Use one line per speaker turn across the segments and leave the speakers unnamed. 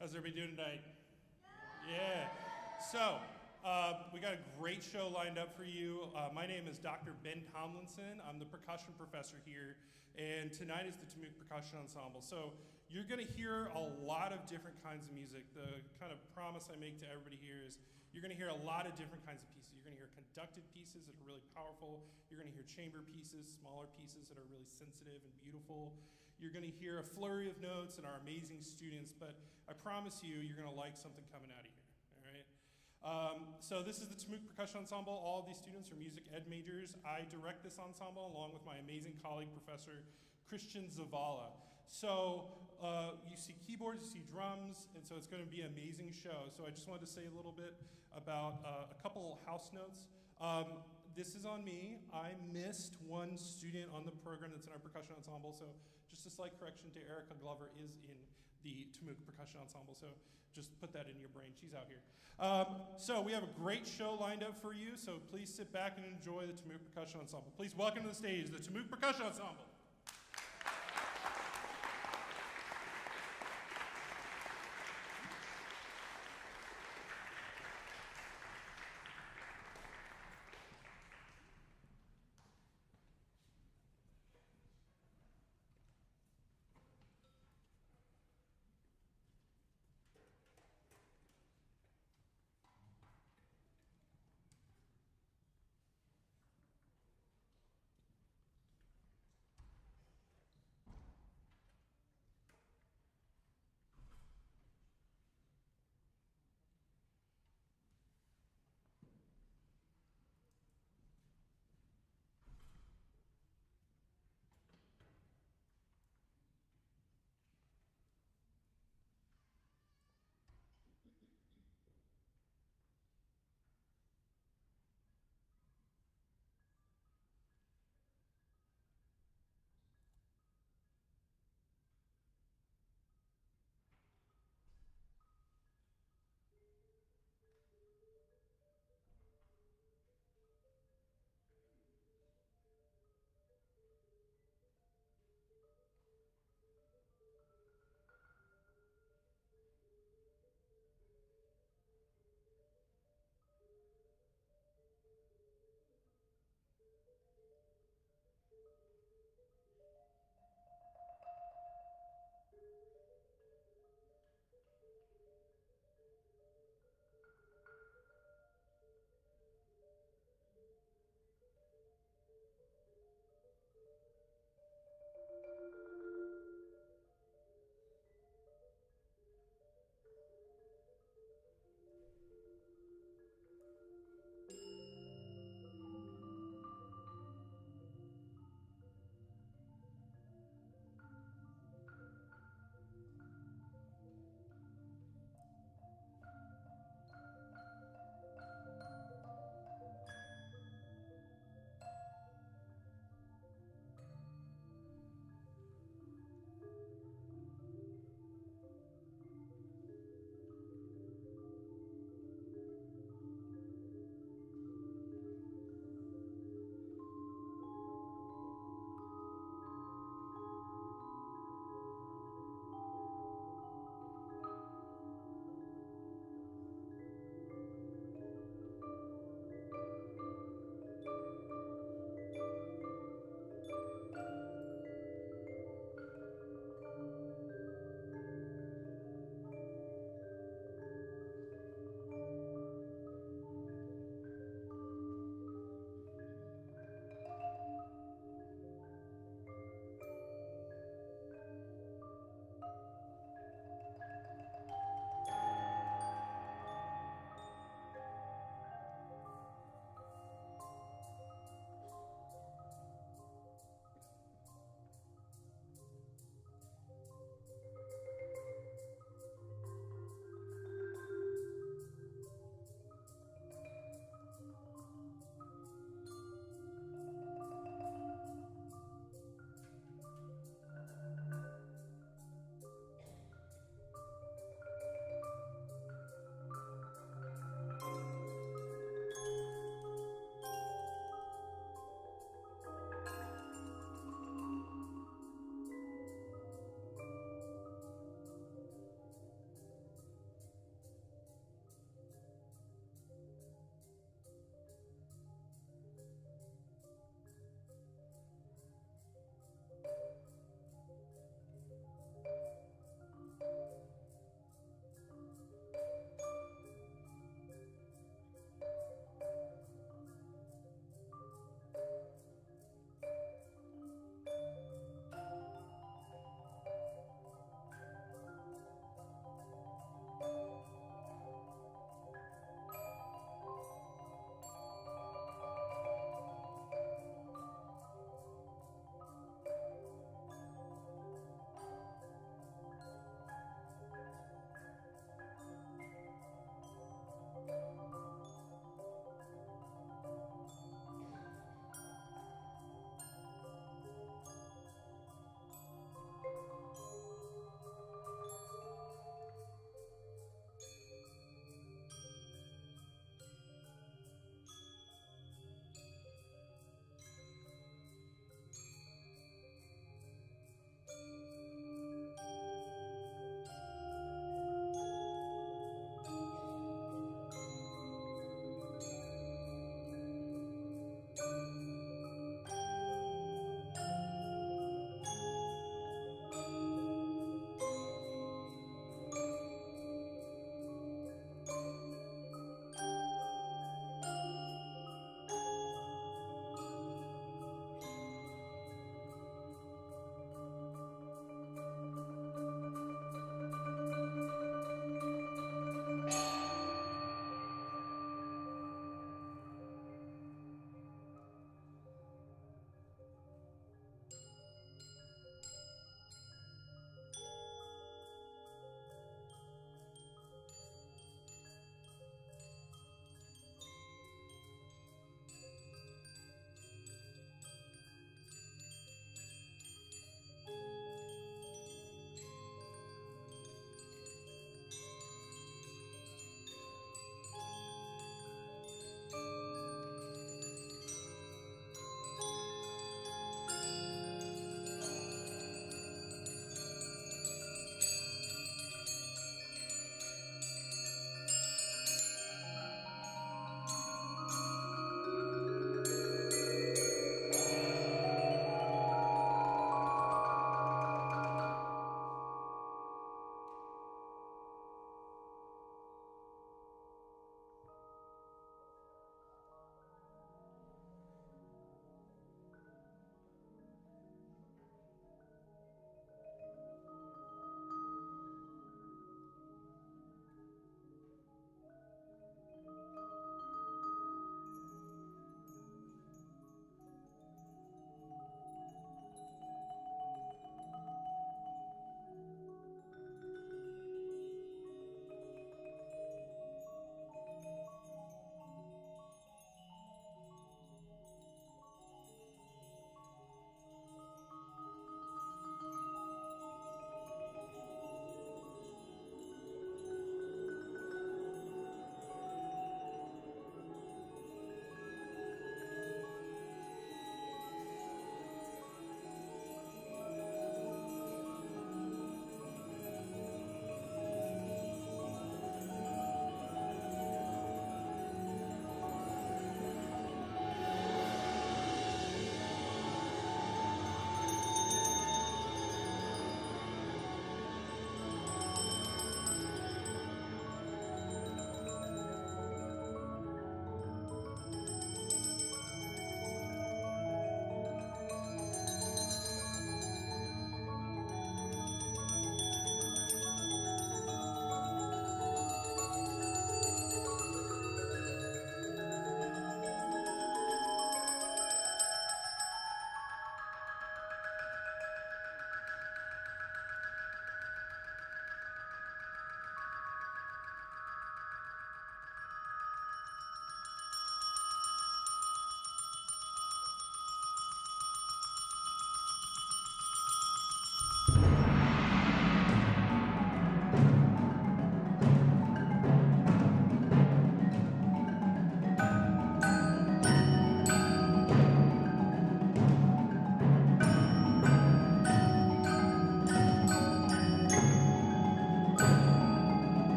How's everybody doing tonight? Yeah. So, we got a great show lined up for you. My name is Dr. Ben Tomlinson. I'm the percussion professor here, and tonight is the TAMUK Percussion Ensemble. So, you're going to hear a lot of different kinds of music. The kind of promise I make to everybody here is you're going to hear a lot of different kinds of pieces. You're going to hear conducted pieces that are really powerful. You're going to hear chamber pieces, smaller pieces that are really sensitive and beautiful. You're going to hear a flurry of notes and our amazing students, but I promise you, you're going to like something coming out of here, all right? So this is the TAMUK Percussion Ensemble. All of these students are music ed majors. I direct this ensemble along with my amazing colleague, Professor Christian Zavala. So you see keyboards, you see drums, and so it's going to be an amazing show. So I just wanted to say a little bit about a couple house notes. This is on me. I missed one student on the program that's in our percussion ensemble, so just a slight correction to Erica Glover is in the TAMUK Percussion Ensemble, so just put that in your brain. She's out here. So we have a great show lined up for you, so please sit back and enjoy the TAMUK Percussion Ensemble. Please welcome to the stage the TAMUK Percussion Ensemble.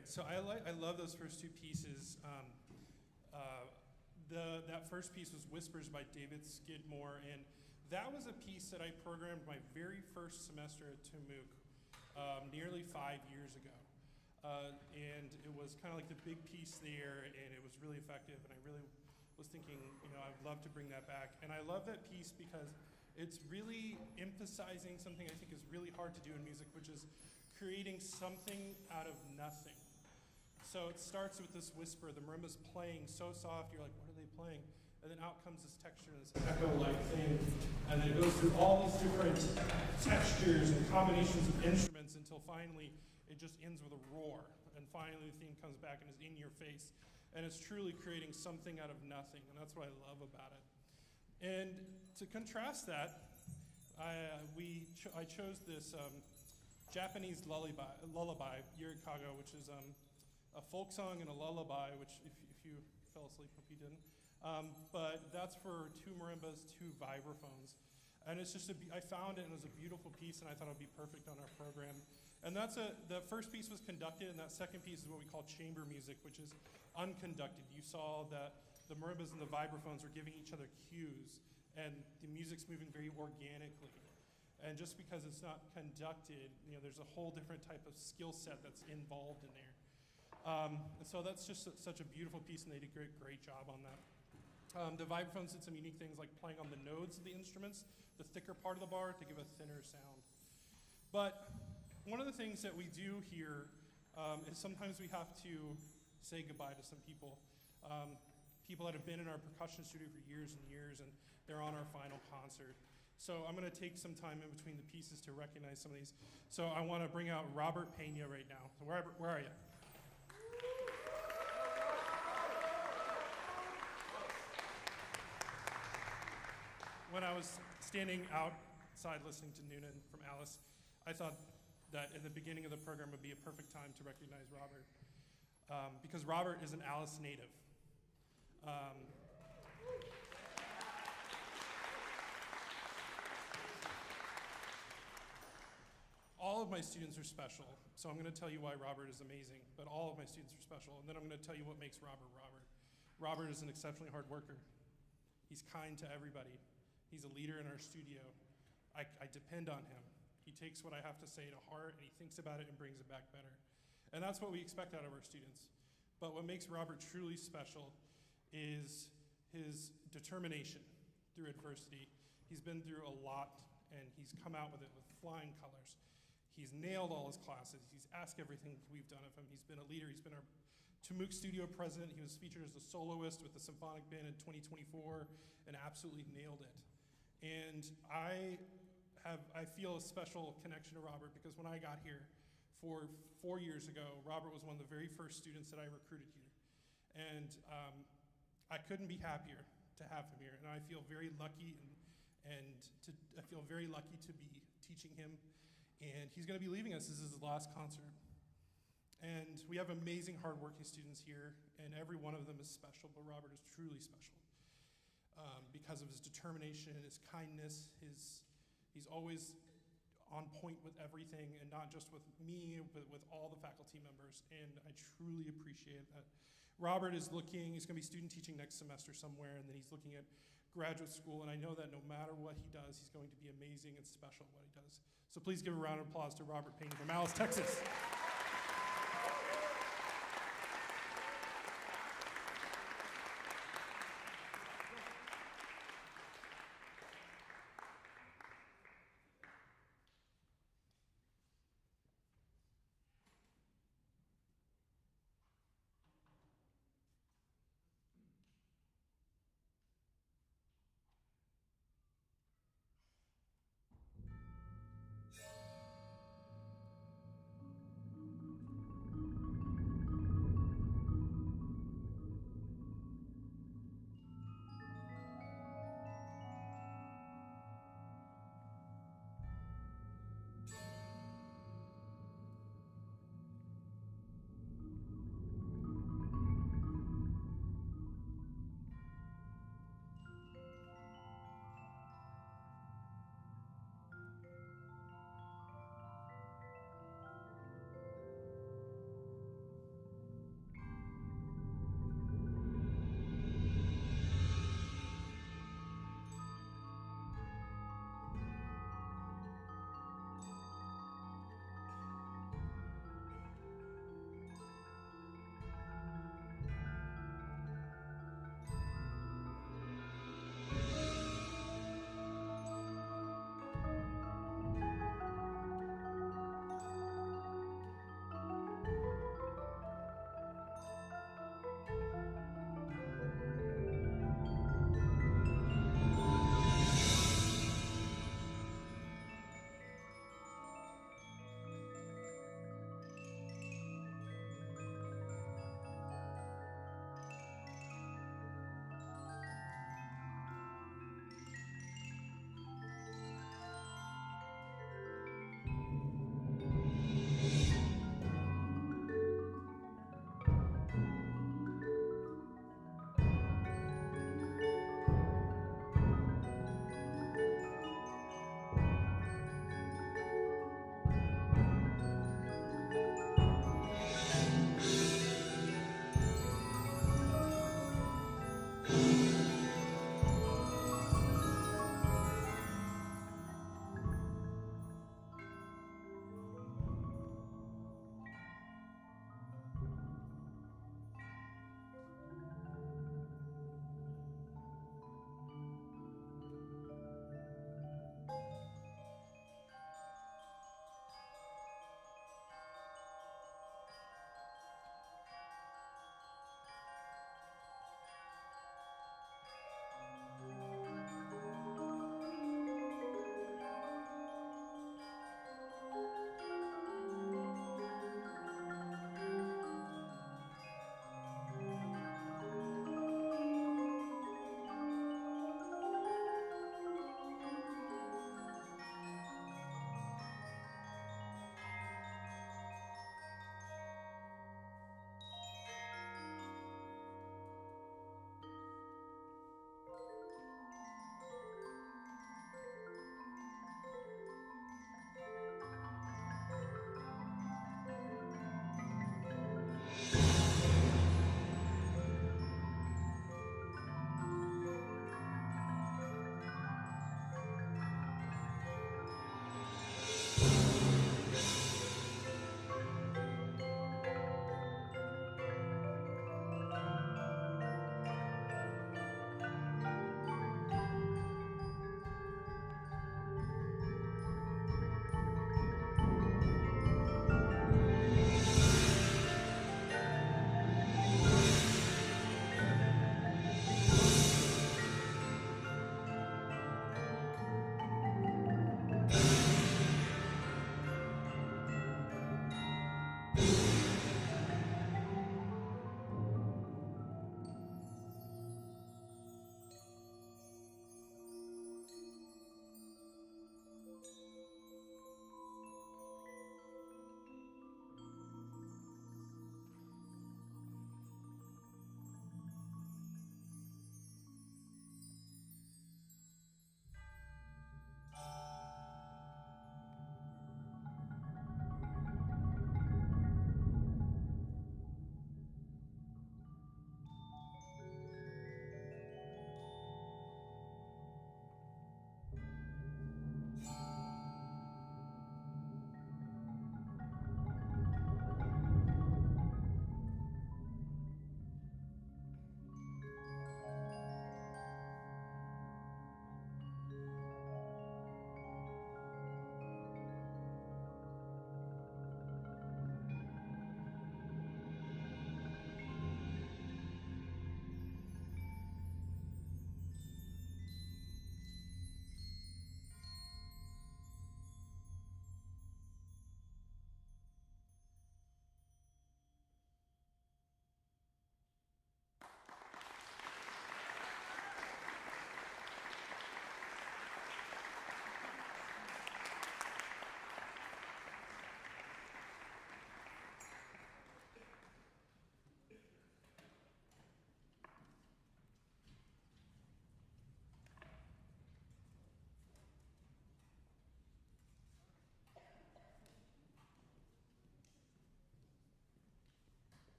great. So I love those first two pieces. That first piece was Whispers by David Skidmore, and that was a piece that I programmed my very first semester at TAMUK nearly 5 years ago. And it was kind of like the big piece there, and it was really effective, and I really was thinking, I'd love to bring that back. And I love that piece because it's really emphasizing something I think is really hard to do in music, which is creating something out of nothing. So it starts with this whisper. The marimba's playing so soft, you're like, what are they playing? And then out comes this texture and this echo-like thing. And then it goes through all these different textures and combinations of instruments until finally it just ends with a roar. And finally the theme comes back and is in your face. And it's truly creating something out of nothing. And that's what I love about it. And to contrast that, I chose this Japanese lullaby, Yurikago, which is a folk song and a lullaby, which if you fell asleep, hope you didn't. But that's for 2 marimbas, 2 vibraphones. And it's just, I found it and it was a beautiful piece, and I thought it would be perfect on our program. And the first piece was conducted, and that second piece is what we call chamber music, which is unconducted. You saw that the marimbas and the vibraphones were giving each other cues, and the music's moving very organically. And just because it's not conducted, there's a whole different type of skill set that's involved in there. And so that's just such a beautiful piece, and they did a great job on that. The vibraphones did some unique things like playing on the nodes of the instruments, the thicker part of the bar to give a thinner sound. But one of the things that we do here is sometimes we have to say goodbye to some people. People that have been in our percussion studio for years and years, and they're on our final concert. So I'm going to take some time in between the pieces to recognize some of these. So I want to bring out Robert Pena right now. So where are you? When I was standing outside listening to Noonan from Alice, I thought that in the beginning of the program would be a perfect time to recognize Robert, because Robert is an Alice native. All of my students are special, so I'm going to tell you why Robert is amazing, but all of my students are special, and then I'm going to tell you what makes Robert Robert. Robert is an exceptionally hard worker. He's kind to everybody. He's a leader in our studio. I depend on him. He takes what I have to say to heart, and he thinks about it and brings it back better. And that's what we expect out of our students. But what makes Robert truly special is his determination through adversity. He's been through a lot, and he's come out with it with flying colors. He's nailed all his classes. He's asked everything we've done of him. He's been a leader. He's been our TAMUK studio president. He was featured as a soloist with the symphonic band in 2024 and absolutely nailed it. And I feel a special connection to Robert because when I got here 4 years ago, Robert was one of the very first students that I recruited here. And I couldn't be happier to have him here. And I feel very lucky I feel very lucky to be teaching him. And he's going to be leaving us. This is his last concert. And we have amazing, hardworking students here, and every one of them is special, but Robert is truly special. Because of his determination, his kindness, he's always on point with everything, and not just with me, but with all the faculty members, and I truly appreciate that. Robert is he's going to be student teaching next semester somewhere, and then he's looking at graduate school, and I know that no matter what he does, he's going to be amazing and special at what he does. So please give a round of applause to Robert Payne from Alice, Texas.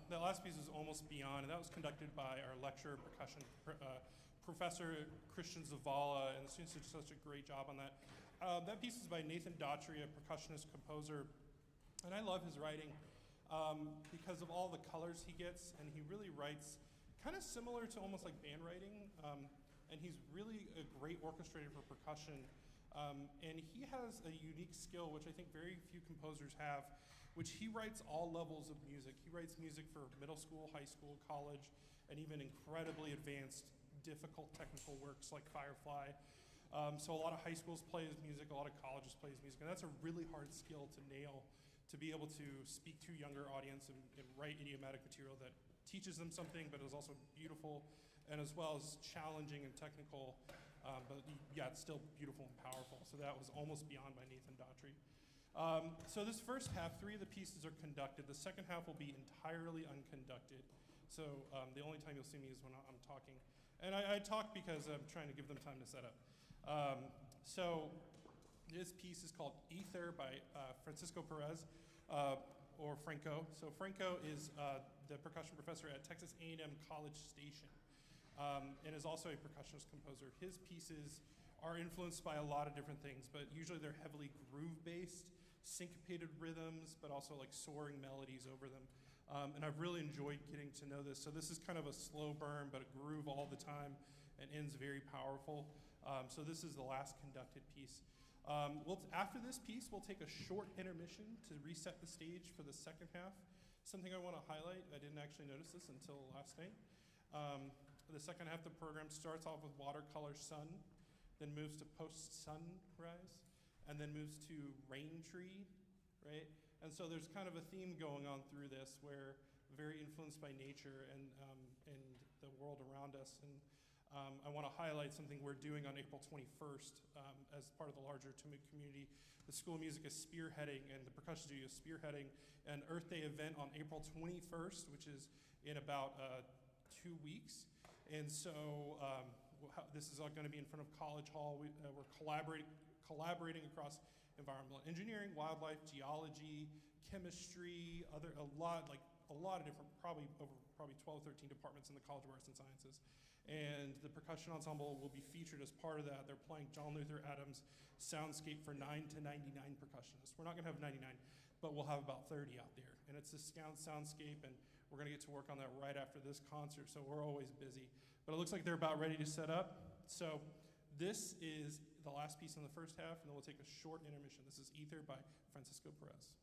That last piece is Almost Beyond, and that was conducted by our lecturer, Professor Christian Zavala, and the students did such a great job on that. That piece is by Nathan Daughtry, a percussionist composer, and I love his writing because of all the colors he gets, and he really writes kind of similar to almost like band writing, and he's really a great orchestrator for percussion. And he has a unique skill, which I think very few composers have, which he writes all levels of music. He writes music for middle school, high school, college, and even incredibly advanced, difficult technical works like Firefly. So a lot of high schools play his music, a lot of colleges play his music, and that's a really hard skill to nail, to be able to speak to a younger audience and write idiomatic material that teaches them something, but is also beautiful, and as well as challenging and technical, but yeah, it's still beautiful and powerful. So that was Almost Beyond by Nathan Daughtry. So this first half, 3 of the pieces are conducted. The second half will be entirely unconducted. So the only time you'll see me is when I'm talking. And I talk because I'm trying to give them time to set up. So this piece is called Ether by Francisco Perez, or Franco. So Franco is the percussion professor at Texas A&M College Station, and is also a percussionist composer. His pieces are influenced by a lot of different things, but usually they're heavily groove-based, syncopated rhythms, but also like soaring melodies over them. And I've really enjoyed getting to know this. So this is kind of a slow burn, but a groove all the time, and ends very powerful. So this is the last conducted piece. After this piece, we'll take a short intermission to reset the stage for the second half. Something I want to highlight, I didn't actually notice this until last night. The second half of the program starts off with Watercolor Sun, then moves to Post-Sunrise, and then moves to Rain Tree, right? And so there's kind of a theme going on through this where very influenced by nature and the world around us. And I want to highlight something we're doing on April 21st as part of the larger TAMUK community. The School of Music is spearheading, and the percussion studio is spearheading an Earth Day event on April 21st, which is in about 2 weeks. And so this is going to be in front of College Hall. We're collaborating across environmental engineering, wildlife, geology, chemistry, a lot of different, probably 12, 13 departments in the College of Arts and Sciences. And the percussion ensemble will be featured as part of that. They're playing John Luther Adams' soundscape for 9 to 99 percussionists. We're not gonna have 99, but we'll have about 30 out there. And it's this soundscape, and we're gonna get to work on that right after this concert, so we're always busy. But it looks like they're about ready to set up. So this is the last piece in the first half, and then we'll take a short intermission. This is Ether by Francisco Perez.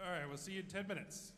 All right, we'll see you in 10 minutes.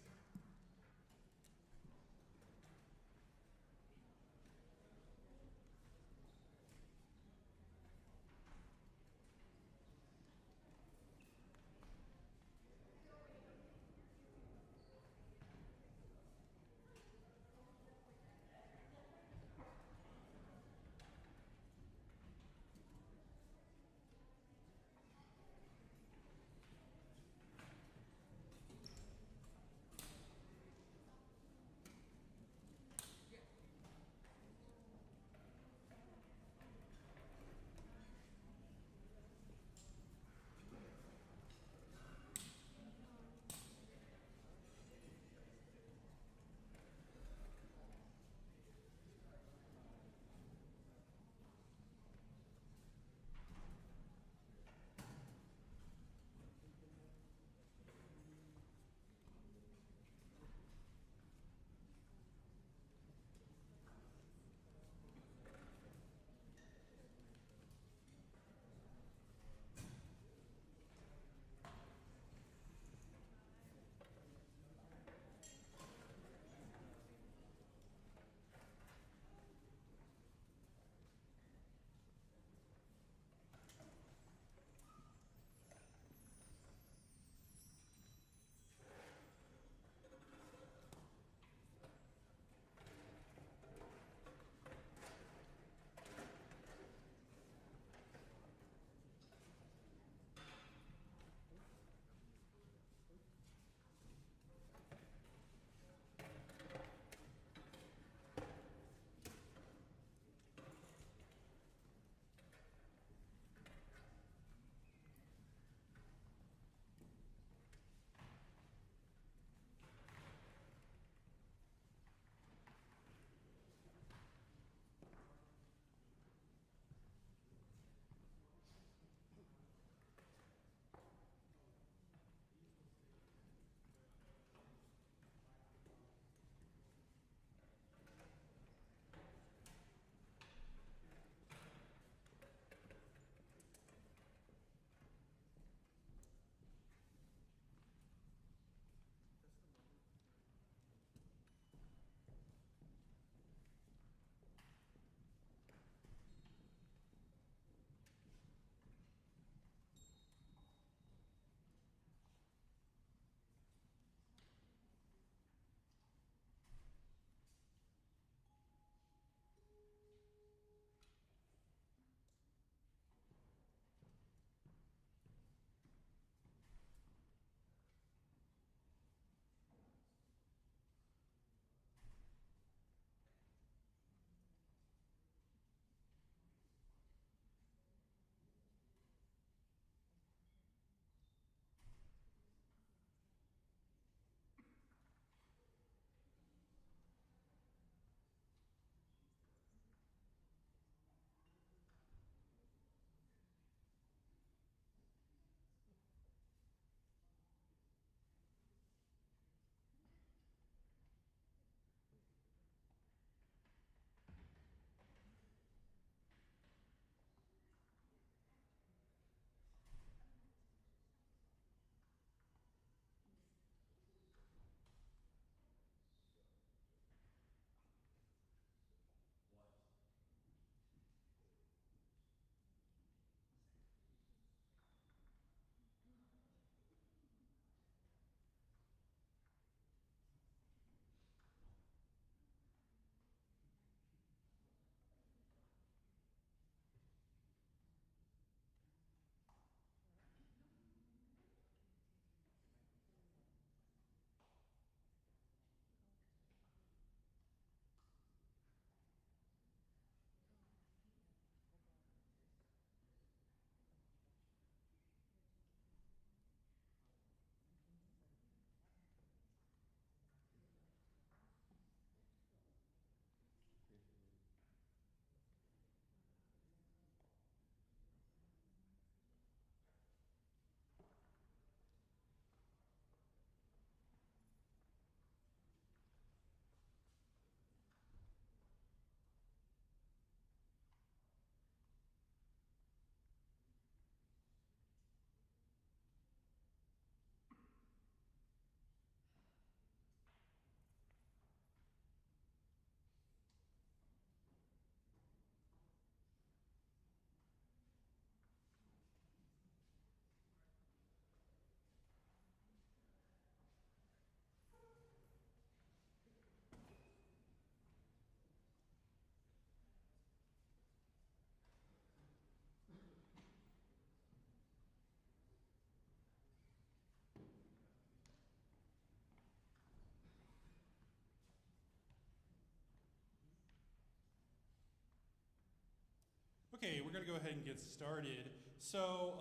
Okay, we're gonna go ahead and get started. So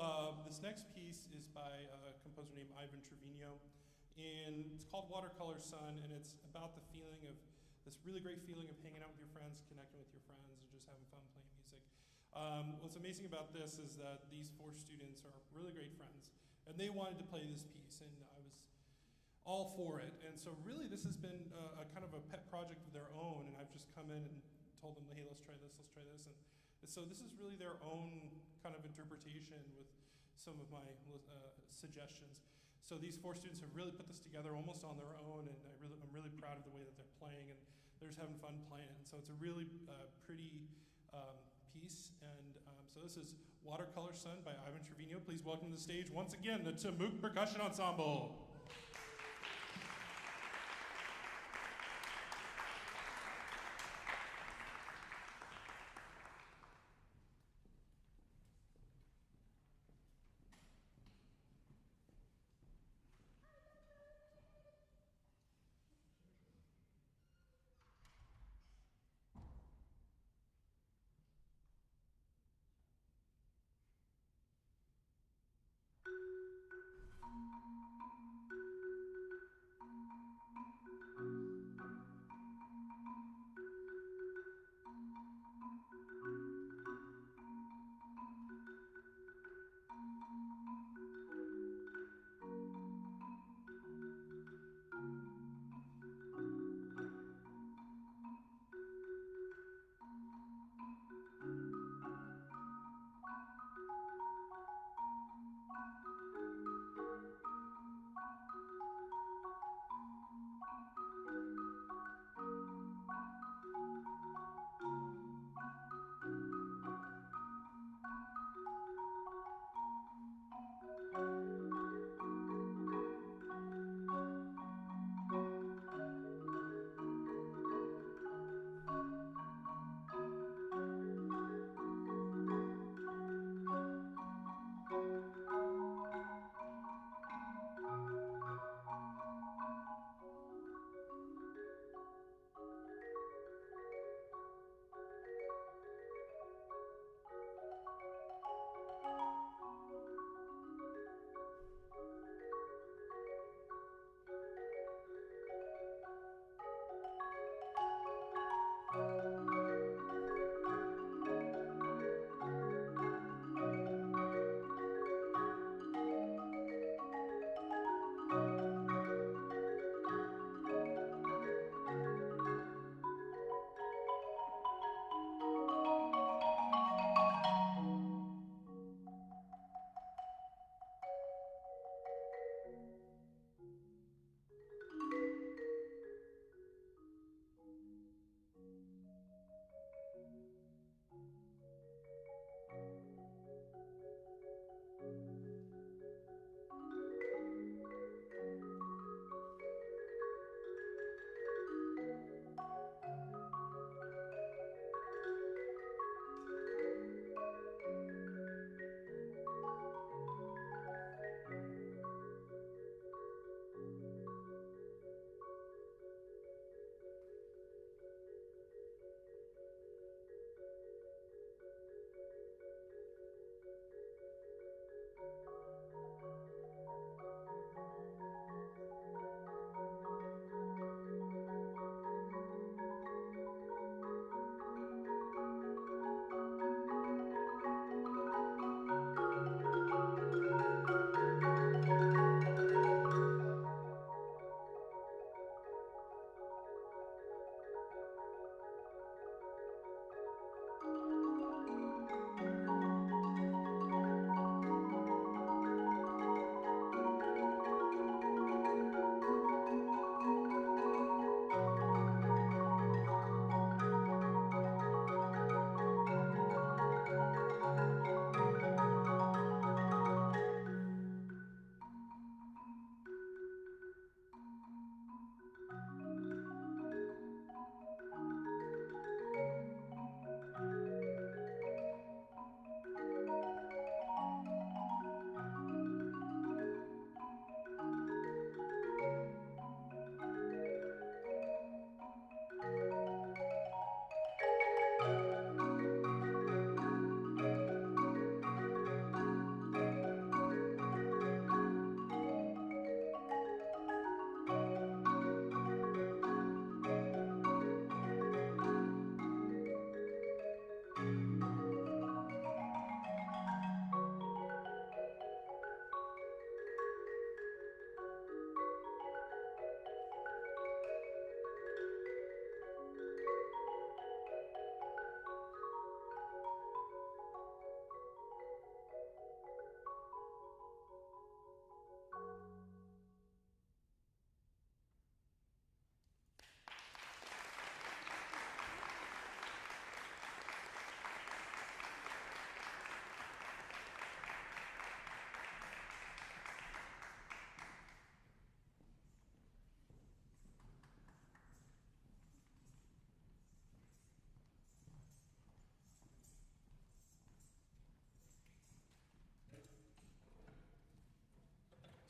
this next piece is by a composer named Ivan Trevino, and it's called Watercolor Sun, and it's about the feeling of this really great feeling of hanging out with your friends, connecting with your friends, and just having fun playing music. What's amazing about this is that these 4 students are really great friends, and they wanted to play this piece, and I was all for it. And so really this has been a kind of a pet project of their own, and I've just come in and told them, hey, let's try this, let's try this. And so this is really their own kind of interpretation with some of my suggestions. So these 4 students have really put this together almost on their own, and I'm really proud of the way that they're playing, and they're just having fun playing it. So it's a really pretty piece, and so this is Watercolor Sun by Ivan Trevino. Please welcome to the stage once again the TAMUK Percussion Ensemble.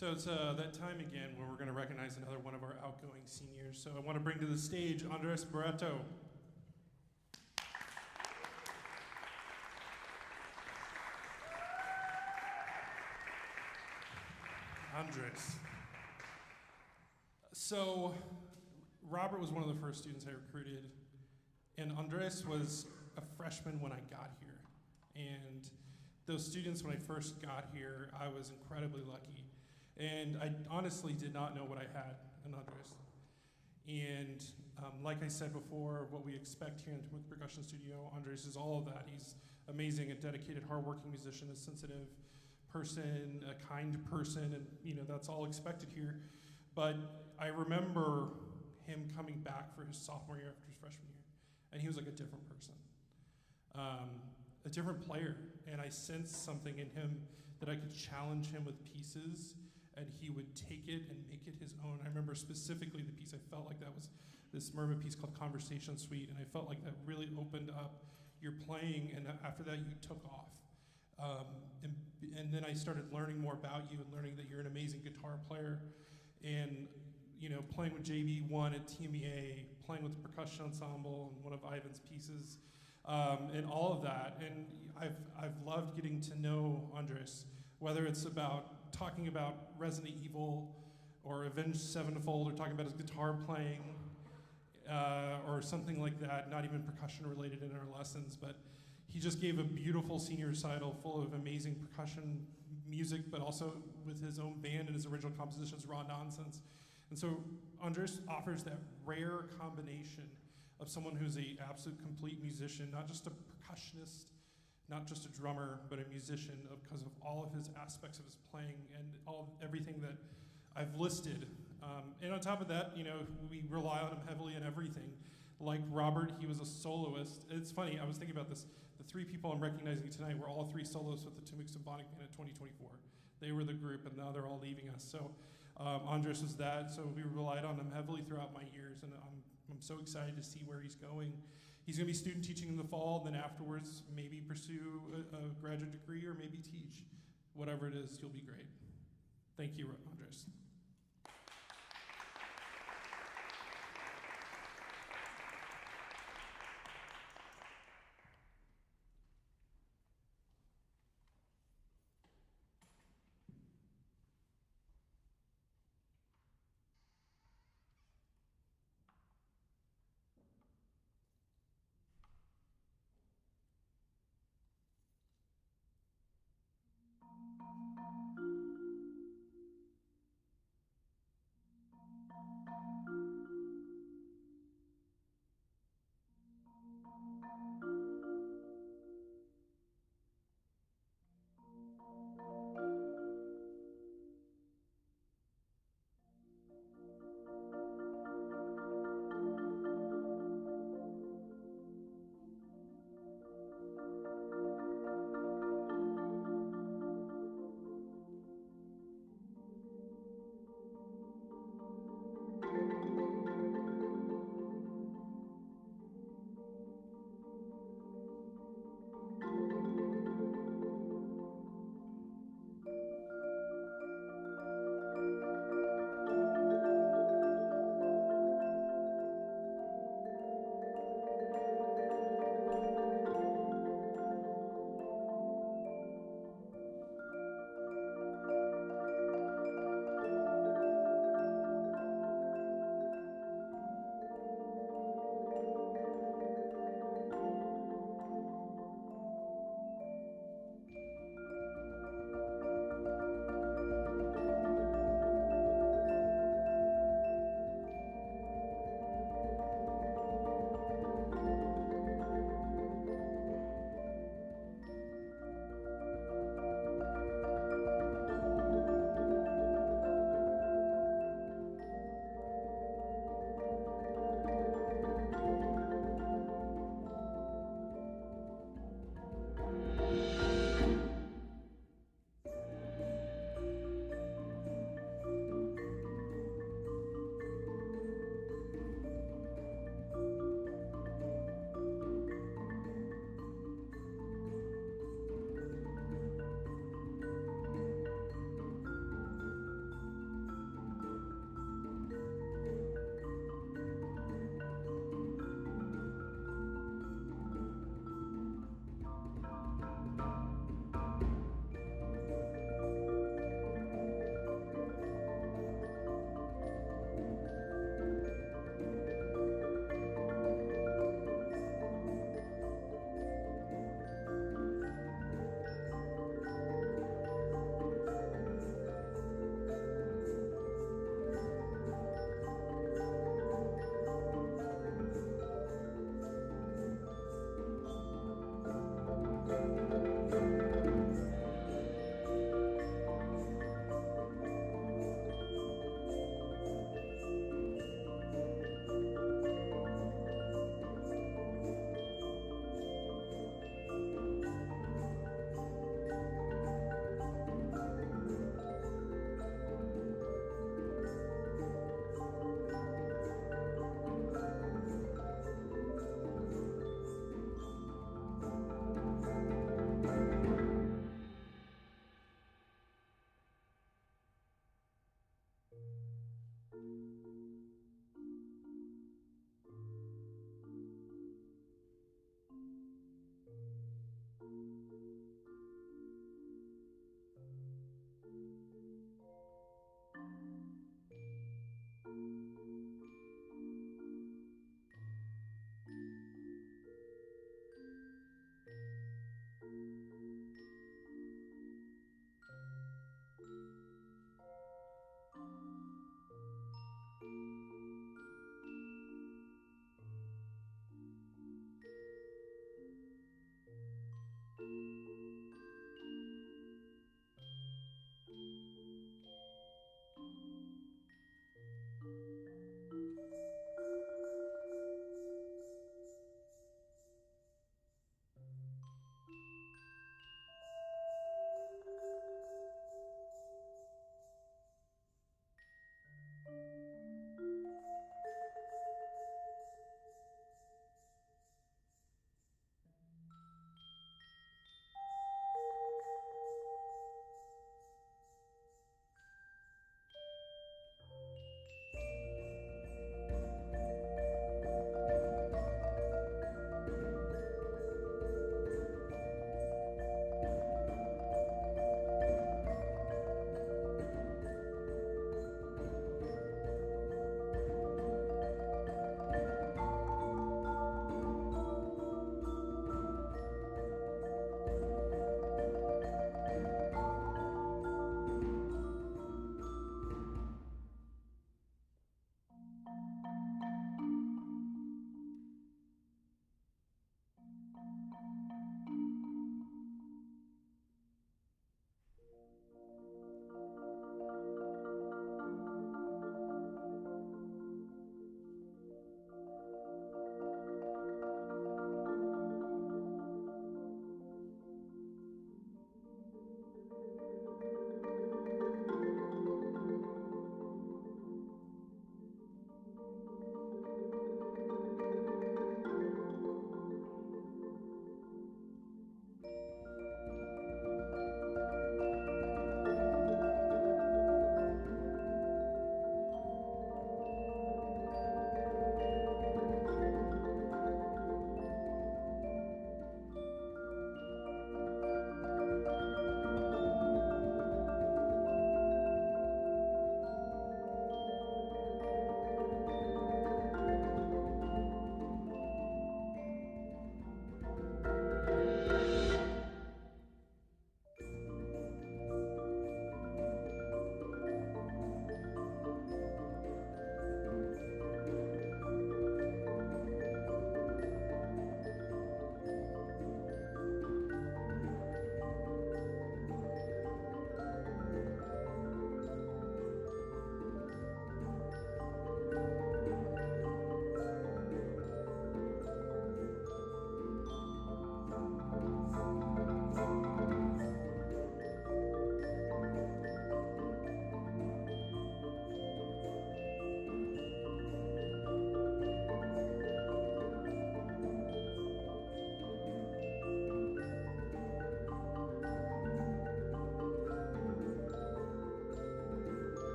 So it's that time again where we're going to recognize another one of our outgoing seniors. So I want to bring to the stage Andres Barreto. Andres. So Robert was one of the first students I recruited, and Andres was a freshman when I got here. And those students, when I first got here, I was incredibly lucky. And I honestly did not know what I had in Andres. And like I said before, what we expect here in TAMUK Percussion Studio, Andres is all of that. He's amazing, a dedicated, hardworking musician, a sensitive person, a kind person, and that's all expected here. But I remember him coming back for his sophomore year after his freshman year, and he was like a different person, a different player. And I sensed something in him that I could challenge him with pieces, and he would take it and make it his own. I remember specifically the piece, I felt like that was this Merva piece called Conversation Suite, and I felt like that really opened up your playing, and after that you took off. And then I started learning more about you and learning that you're an amazing guitar player, and playing with JV1 at TMEA, playing with the Percussion Ensemble and one of Ivan's pieces, and all of that. And I've loved getting to know Andres, whether it's about talking about Resident Evil or Avenged Sevenfold, or talking about his guitar playing, or something like that, not even percussion related in our lessons, but he just gave a beautiful senior recital full of amazing percussion music, but also with his own band and his original compositions, Raw Nonsense. And so Andres offers that rare combination of someone who's an absolute complete musician, not just a percussionist, not just a drummer, but a musician, because of all of his aspects of his playing and everything that I've listed. And on top of that, we rely on him heavily in everything. Like Robert, he was a soloist. It's funny, I was thinking about this. The three people I'm recognizing tonight were all three soloists with the TAMUK Symphonic Band in 2024. They were the group, and now they're all leaving us. So Andres was that, so we relied on him heavily throughout my years, and I'm so excited to see where he's going. He's going to be student teaching in the fall, and then afterwards maybe pursue a graduate degree or maybe teach. Whatever it is, you'll be great. Thank you, Andres.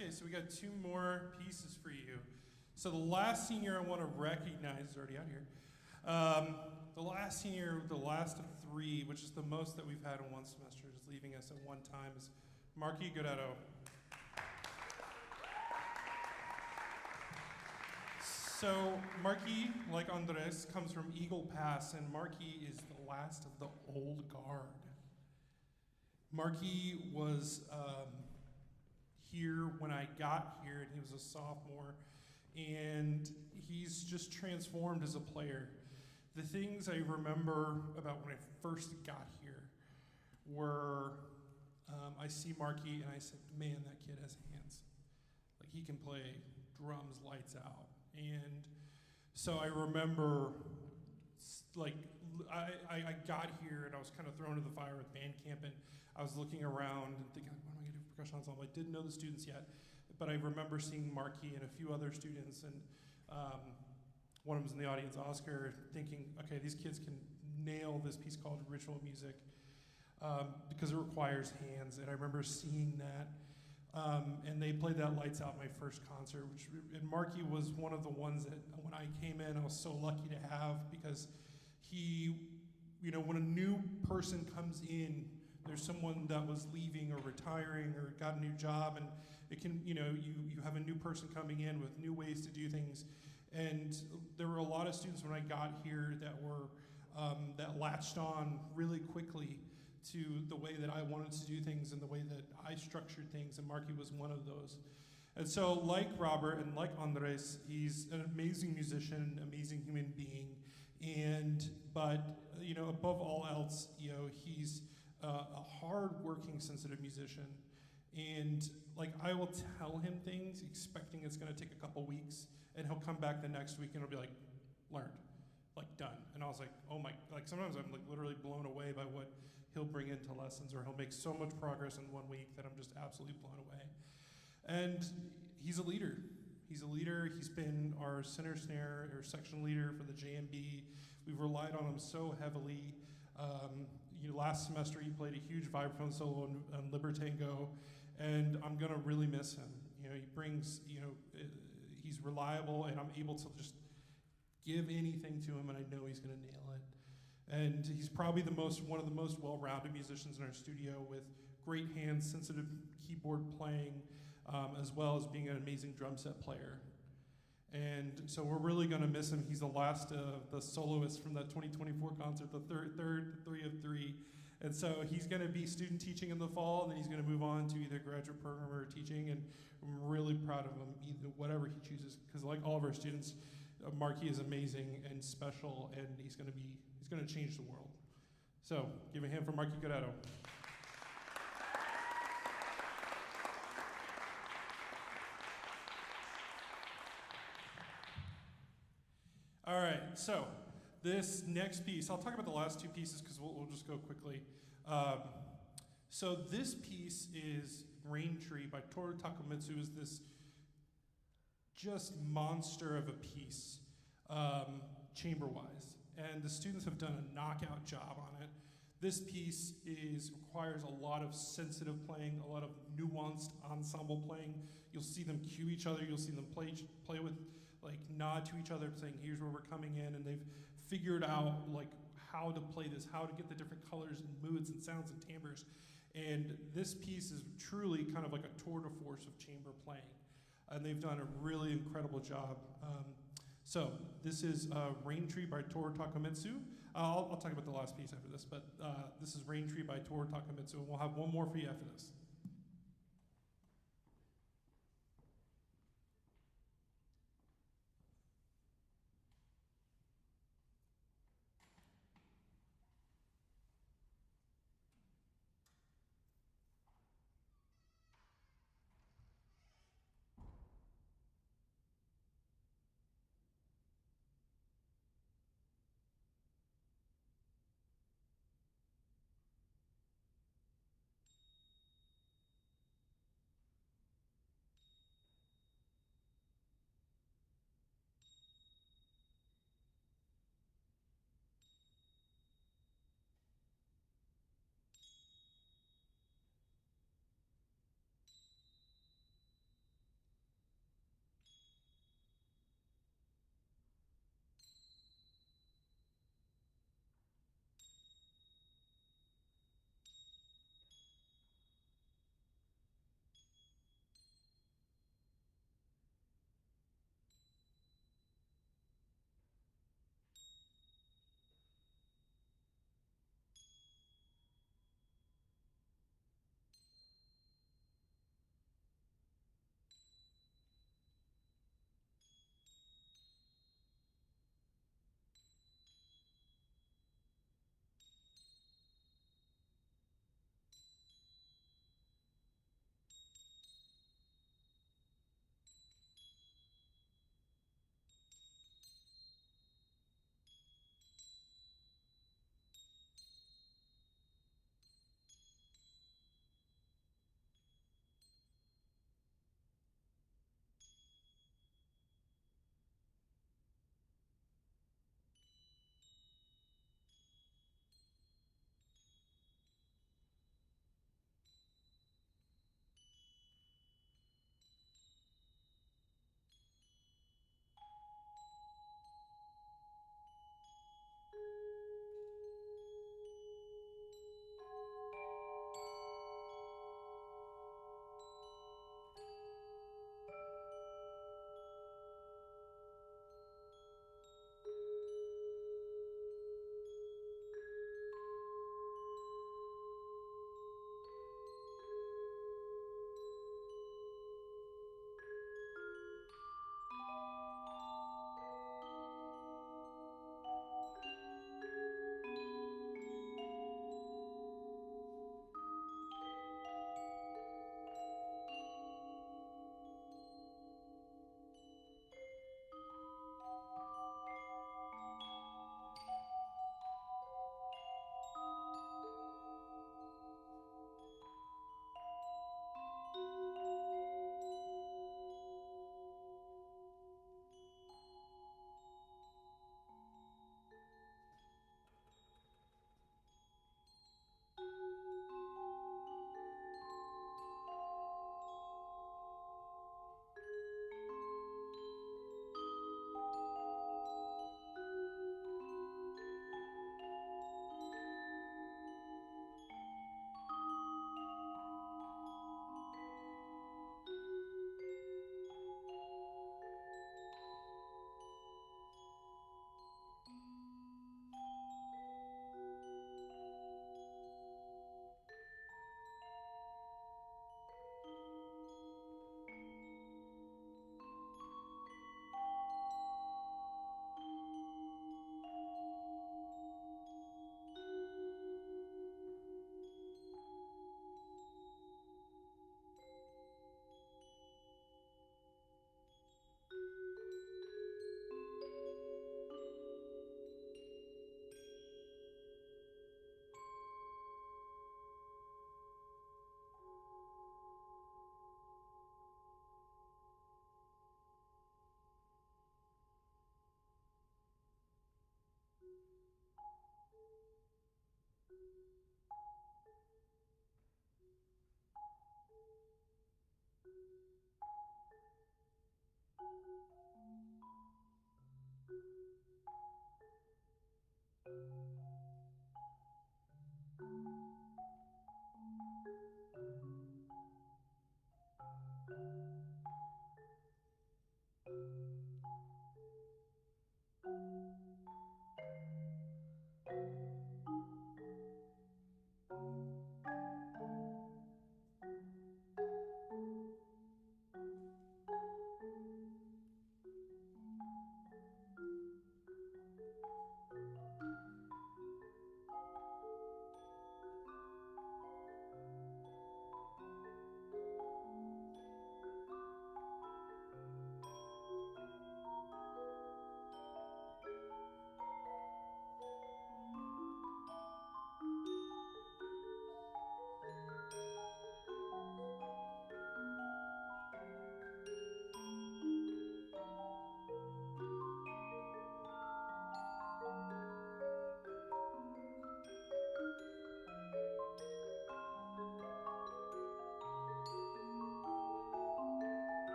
Okay, so we got two more pieces for you. So the last senior I want to recognize is already out here. The last senior, the last of three, which is the most that we've had in one semester, is leaving us at one time, is Marky Guerrero. So Marky, like Andres, comes from Eagle Pass, and Marky is the last of the old guard. Marky was here when I got here, and he was a sophomore, and he's just transformed as a player. The things I remember about when I first got here were I see Marky and I said, man, that kid has hands. Like, he can play drums lights out. And so I remember, like, I got here and I was kind of thrown to the fire with band camp, and I was looking around and thinking, what am I going to do for percussion ensemble? I didn't know the students yet, but I remember seeing Marky and a few other students, and one of them was in the audience, Oscar, thinking, okay, these kids can nail this piece called ritual music because it requires hands. And I remember seeing that. And they played that lights out my first concert, and Marky was one of the ones that when I came in, I was so lucky to have, because he, you know, when a new person comes in, there's someone that was leaving or retiring or got a new job, and it can, you know, you have a new person coming in with new ways to do things. And there were a lot of students when I got here that were, that latched on really quickly to the way that I wanted to do things and the way that I structured things, and Marky was one of those. And so, like Robert and like Andres, he's an amazing musician, amazing human being, but you know, above all else, you know, he's a hard-working, sensitive musician. And like, I will tell him things expecting it's going to take a couple weeks, and he'll come back the next week and he'll be like, learned, like, done. And I was like, oh my, like, sometimes I'm like literally blown away by what he'll bring into lessons, or he'll make so much progress in 1 week that I'm just absolutely blown away. And he's a leader. He's a leader. He's been our center snare or section leader for the JMB. We've relied on him so heavily. You know, last semester he played a huge vibraphone solo on Libertango, and I'm gonna really miss him. You know, he brings, you know, he's reliable, and I'm able to just give anything to him, and I know he's gonna nail it. And he's probably one of the most well-rounded musicians in our studio, with great hands, sensitive keyboard playing, as well as being an amazing drum set player. And so we're really gonna miss him. He's the last of the soloists from that 2024 concert, the third 3 of 3. And so he's gonna be student teaching in the fall, and then he's gonna move on to either graduate program or teaching, and I'm really proud of him, either whatever he chooses, because like all of our students, Marky is amazing and special, and he's gonna change the world. So give a hand for Marky Guerrero. All right, so this next piece, I'll talk about the last two pieces because we'll just go quickly. So this piece is Rain Tree by Toru Takemitsu, is this just monster of a piece, chamber-wise. And the students have done a knockout job on it. This piece requires a lot of sensitive playing, a lot of nuanced ensemble playing. You'll see them cue each other, you'll see them play with, like, nod to each other, saying, here's where we're coming in, and they've figured out, like, how to play this, how to get the different colors and moods and sounds and timbres. And this piece is truly kind of like a tour de force of chamber playing. And they've done a really incredible job. So this is Rain Tree by Toru Takemitsu. I'll talk about the last piece after this, but this is Rain Tree by Toru Takemitsu, and we'll have one more for you after this.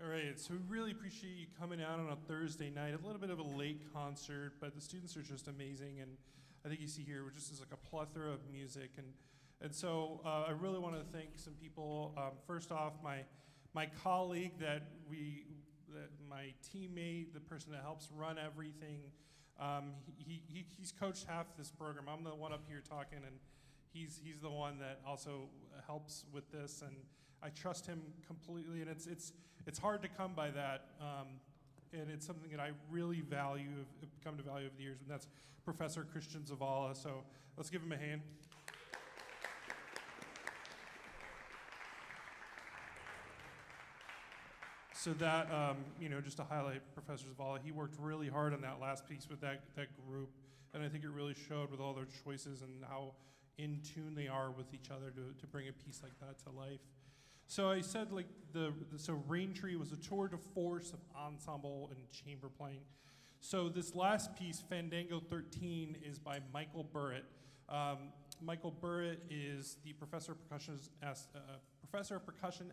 All right, so we really appreciate you coming out on a Thursday night. A little bit of a late concert, but the students are just amazing, and I think you see here, we're just like a plethora of music, and so I really want to thank some people. First off, my colleague my teammate, the person that helps run everything. He's coached half this program. I'm the one up here talking, and he's the one that also helps with this, and I trust him completely, and it's hard to come by that, and it's something that I really value, have come to value over the years, and that's Professor Christian Zavala. So let's give him a hand. So that, just to highlight Professor Zavala, he worked really hard on that last piece with that group, and I think it really showed with all their choices and how in tune they are with each other to bring a piece like that to life. So I said, so Rain Tree was a tour de force of ensemble and chamber playing. So this last piece, Fandango 13, is by Michael Burritt. Michael Burritt is the professor of percussion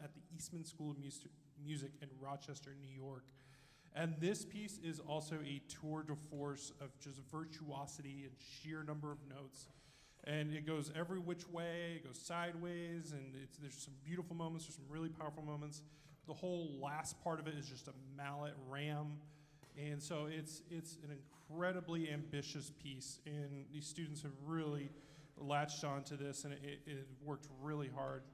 at the Eastman School of Music in Rochester, New York. And this piece is also a tour de force of just virtuosity and sheer number of notes. And it goes every which way, it goes sideways, and there's some beautiful moments, there's some really powerful moments. The whole last part of it is just a mallet ram. And so it's an incredibly ambitious piece, and these students have really latched onto this, and it worked really hard.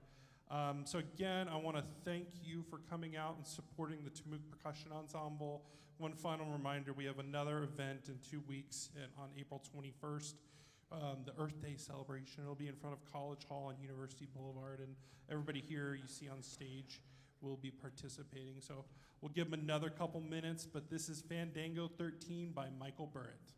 So again, I want to thank you for coming out and supporting the TAMUK Percussion Ensemble. One final reminder, we have another event in 2 weeks on April 21st. The Earth Day celebration. It'll be in front of College Hall on University Boulevard, and everybody here you see on stage will be participating. So we'll give them another couple minutes, but this is Fandango 13 by Michael Burritt.